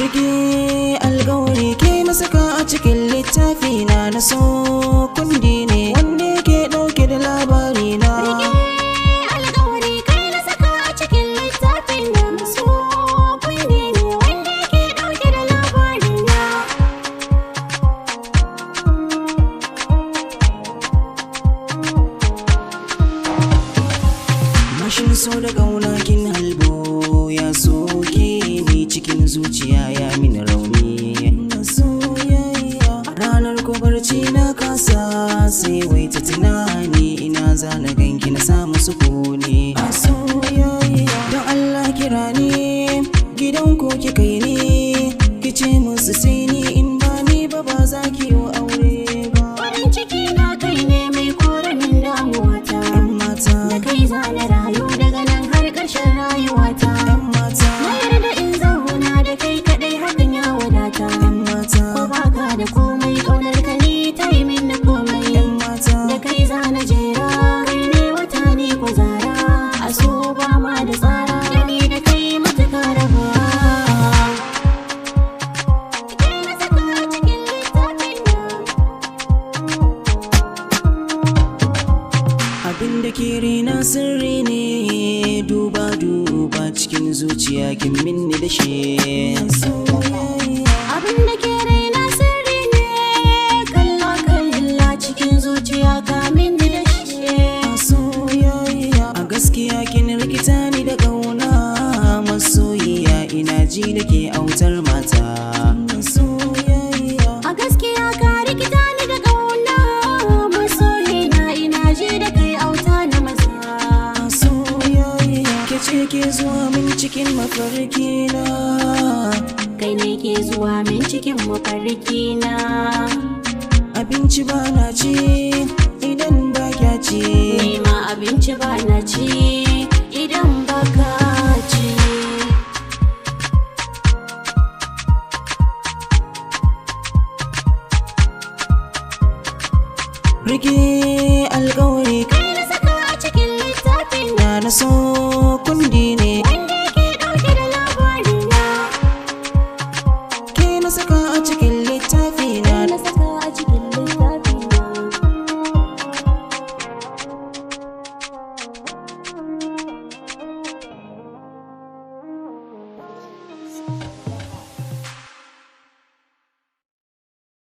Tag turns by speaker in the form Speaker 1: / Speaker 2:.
Speaker 1: Rike alkawari ke na saka a cikin littafi na so kundi ne wanda ke dauke da labari na.
Speaker 2: Rike alkawari kai na saka a cikin littafi na so kundi ne wanda ke dauke da labari na.
Speaker 1: Mashin so da kauna kin halbo ya soke ni cikin zuciya ya min rauni na soyayya. Ranar ko barci na kasa sai wai ta tunani ina zana ganki na samu sukuni a soyayya. Don Allah kira ni gidan ko ki kai ni ki ce musu sai ni in ba ni ba za ki yi aure ba.
Speaker 2: Farin ciki na kai ne mai koramin damuwata, da kai zana rayu daga nan har ƙarshen rayuwata. Na yarda in zauna da kai kaɗai hakan ya wadata. Ko baka da komai ƙaunar ka ni ta yi min da komai. Da kai zana jera kai ne wata ne ko zara, a so ba ma da tsara da ni da kai matuƙa rabuwa. Kai na saka a cikin littafin na.
Speaker 1: Abin da ke rina sirri ne, duba cikin zuciya kin minni da shi.
Speaker 2: Abin da ke raina sirri ne, kalla cikin zuciya ka min da shi.
Speaker 1: A gaskiya kin rikita ni da kauna, masoyiya ina ji da ke autar mata.
Speaker 2: A gaskiya ka rikita ni da ƙauna, masoyina ina ji da kai auta na maza.
Speaker 1: Ke ce ke zuwa min cikin mafarki na,
Speaker 2: Kai ne ke zuwa min cikin mafarki na.
Speaker 1: abinci ba na ci idan ba kya ci.
Speaker 2: Ni ma abinci ba na ci idan ba ka ci.
Speaker 1: Rike alkawari
Speaker 2: Kai na saka a cikin littafin na.
Speaker 1: na so kundi ne
Speaker 2: Wanda yake ɗauke da labari na.
Speaker 1: ke na saka a cikin littafi na.
Speaker 2: Na saka a cikin littafi na.